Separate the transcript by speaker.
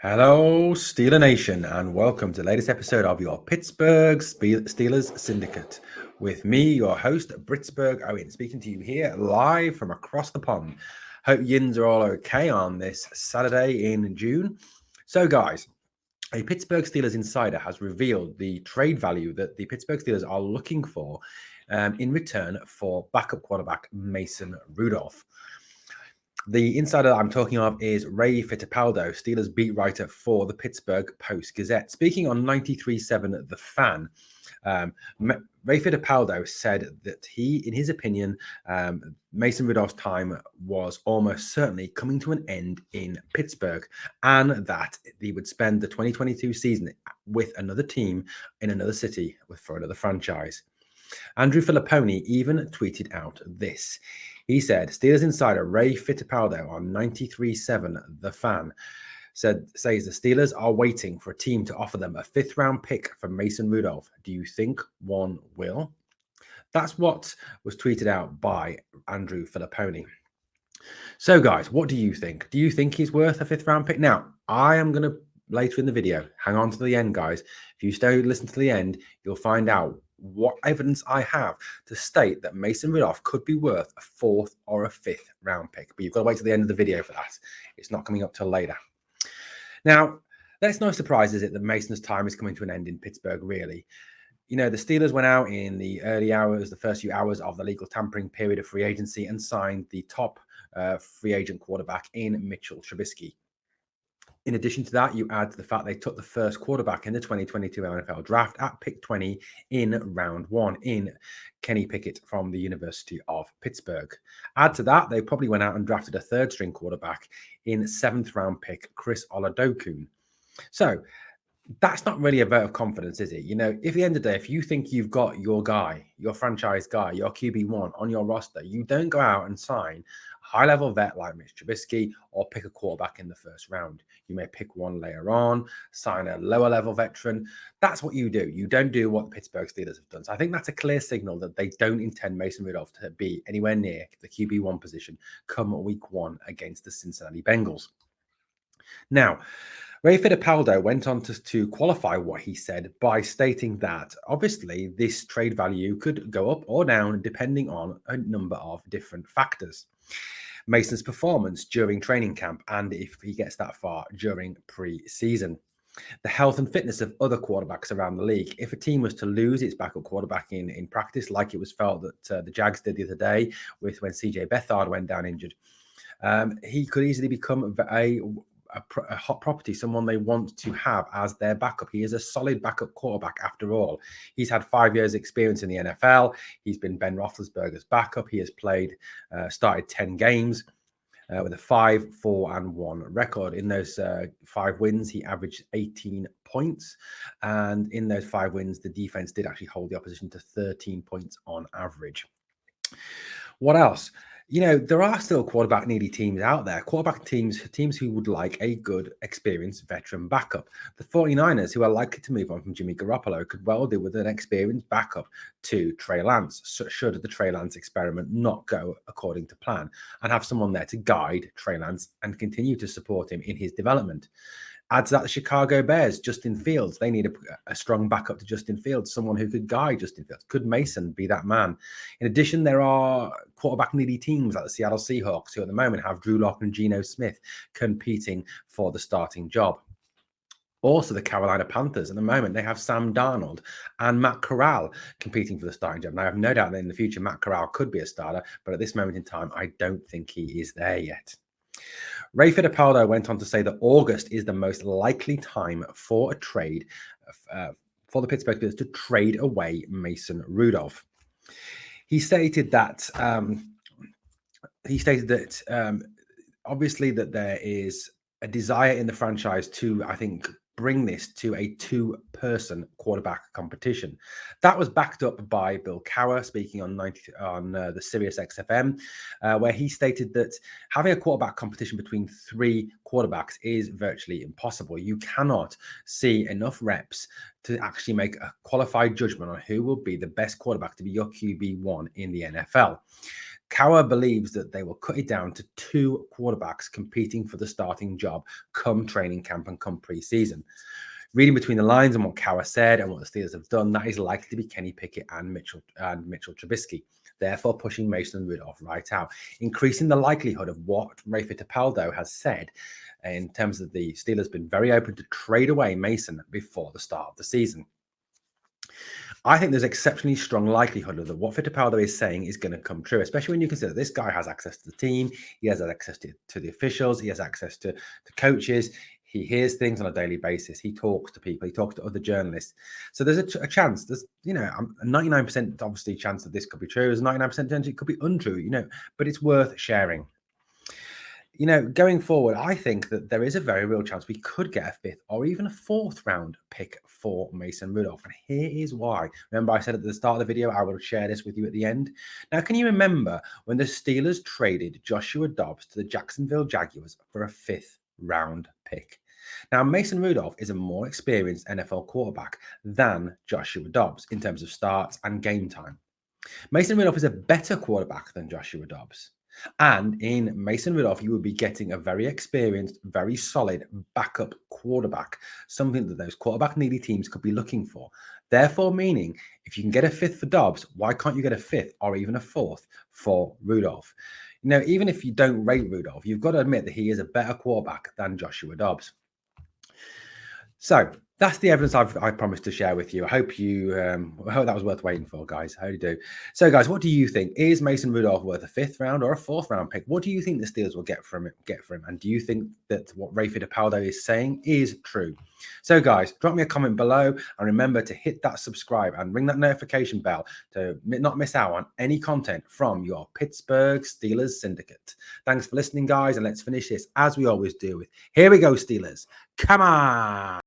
Speaker 1: Hello, Steeler Nation, and welcome to the latest episode of your Pittsburgh Steelers Syndicate. With me, your host, Britsburg Owen, speaking to you here live from across the pond. Hope yins are all okay on this Saturday in June. So, guys, a Pittsburgh Steelers Insider has revealed the trade value that the Pittsburgh Steelers are looking for in return for backup quarterback Mason Rudolph. The insider that I'm talking of is Ray Fittipaldo, Steelers beat writer for the Pittsburgh Post-Gazette. Speaking on 93.7 The Fan, Ray Fittipaldo said that in his opinion, Mason Rudolph's time was almost certainly coming to an end in Pittsburgh, and that he would spend the 2022 season with another team in another city for another franchise. Andrew Filipponi even tweeted out this. He said, Steelers insider Ray Fittipaldo on 93.7 The Fan says the Steelers are waiting for a team to offer them a 5th-round pick for Mason Rudolph. Do you think one will? That's what was tweeted out by Andrew Filipponi. So, guys, what do you think? Do you think he's worth a 5th-round pick? Now, I am going to, later in the video, hang on to the end, guys. If you stay listen to the end, you'll find out what evidence I have to state that Mason Rudolph could be worth a 4th or a 5th round pick. But you've got to wait till the end of the video for that. It's not coming up till later. Now, that's no surprise, is it, that Mason's time is coming to an end in Pittsburgh, really. You know, the Steelers went out in the early hours, the first few hours of the legal tampering period of free agency and signed the top free agent quarterback in Mitchell Trubisky. In addition to that, you add the fact they took the first quarterback in the 2022 NFL draft at pick 20 in round 1 in Kenny Pickett from the University of Pittsburgh. Add to that, they probably went out and drafted a 3rd-string quarterback in 7th-round pick Chris Oladokun. So that's not really a vote of confidence, is it? You know, if at the end of the day, if you think you've got your guy, your franchise guy, your QB1 on your roster, you don't go out and sign a high-level vet like Mitch Trubisky or pick a quarterback in the 1st round. You may pick one later on, sign a lower-level veteran. That's what you do. You don't do what the Pittsburgh Steelers have done. So I think that's a clear signal that they don't intend Mason Rudolph to be anywhere near the QB1 position come week 1 against the Cincinnati Bengals. Now, Ray Fittipaldo went on to qualify what he said by stating that, obviously, this trade value could go up or down depending on a number of different factors. Mason's performance during training camp and if he gets that far during pre-season. The health and fitness of other quarterbacks around the league. If a team was to lose its backup quarterback in practice, like it was felt that the Jags did the other day with when CJ Beathard went down injured, he could easily become a hot property, someone they want to have as their backup. He is a solid backup quarterback after all. He's had 5 years experience in the NFL. He's been Ben Roethlisberger's backup. He has started 10 games with a 5-4-1 record. In those 5 wins, he averaged 18 points. And in those 5 wins, the defense did actually hold the opposition to 13 points on average. What else? You know, there are still quarterback needy teams out there, quarterback teams who would like a good, experienced veteran backup. The 49ers, who are likely to move on from Jimmy Garoppolo, could well do with an experienced backup to Trey Lance, should the Trey Lance experiment not go according to plan, and have someone there to guide Trey Lance and continue to support him in his development. Add to that the Chicago Bears, Justin Fields. They need a strong backup to Justin Fields, someone who could guide Justin Fields. Could Mason be that man? In addition, there are quarterback-needy teams like the Seattle Seahawks, who at the moment have Drew Lock and Geno Smith competing for the starting job. Also, the Carolina Panthers, at the moment, they have Sam Darnold and Matt Corral competing for the starting job. Now, I have no doubt that in the future, Matt Corral could be a starter, but at this moment in time, I don't think he is there yet. Ray Fittipaldo went on to say that August is the most likely time for a trade for the Pittsburgh Steelers to trade away Mason Rudolph. He stated that obviously that there is a desire in the franchise to, I think, bring this to a 2-person quarterback competition. That was backed up by Bill Cowher speaking on the Sirius XFM, where he stated that having a quarterback competition between three quarterbacks is virtually impossible. You cannot see enough reps to actually make a qualified judgment on who will be the best quarterback to be your QB1 in the NFL. Cowher believes that they will cut it down to two quarterbacks competing for the starting job come training camp and come preseason. Reading between the lines and what Cowher said and what the Steelers have done, that is likely to be Kenny Pickett and Mitchell Trubisky, therefore pushing Mason Rudolph right out, increasing the likelihood of what Ray Fittipaldo has said in terms of the Steelers been very open to trade away Mason before the start of the season. I think there's exceptionally strong likelihood that what Fittipaldo is saying is going to come true, especially when you consider this guy has access to the team, he has access to the officials, he has access to coaches, he hears things on a daily basis, he talks to people, he talks to other journalists. So there's a chance, there's, a 99% obviously chance that this could be true, there's a 99% chance it could be untrue, but it's worth sharing. Going forward, I think that there is a very real chance we could get a fifth or even a fourth round pick for Mason Rudolph. And here is why. Remember, I said at the start of the video, I will share this with you at the end. Now, can you remember when the Steelers traded Joshua Dobbs to the Jacksonville Jaguars for a fifth round pick? Now, Mason Rudolph is a more experienced NFL quarterback than Joshua Dobbs in terms of starts and game time. Mason Rudolph is a better quarterback than Joshua Dobbs. And in Mason Rudolph, you would be getting a very experienced, very solid backup quarterback, something that those quarterback-needy teams could be looking for. Therefore, meaning, if you can get a fifth for Dobbs, why can't you get a fifth or even a fourth for Rudolph? Even if you don't rate Rudolph, you've got to admit that he is a better quarterback than Joshua Dobbs. So that's the evidence I promised to share with you. I hope that was worth waiting for, guys. How do you do? So, guys, what do you think? Is Mason Rudolph worth a fifth round or a fourth round pick? What do you think the Steelers will get from him? And do you think that what Ray Fittipaldo is saying is true? So, guys, drop me a comment below and remember to hit that subscribe and ring that notification bell to not miss out on any content from your Pittsburgh Steelers Syndicate. Thanks for listening, guys, and let's finish this as we always do with, here we go, Steelers. Come on!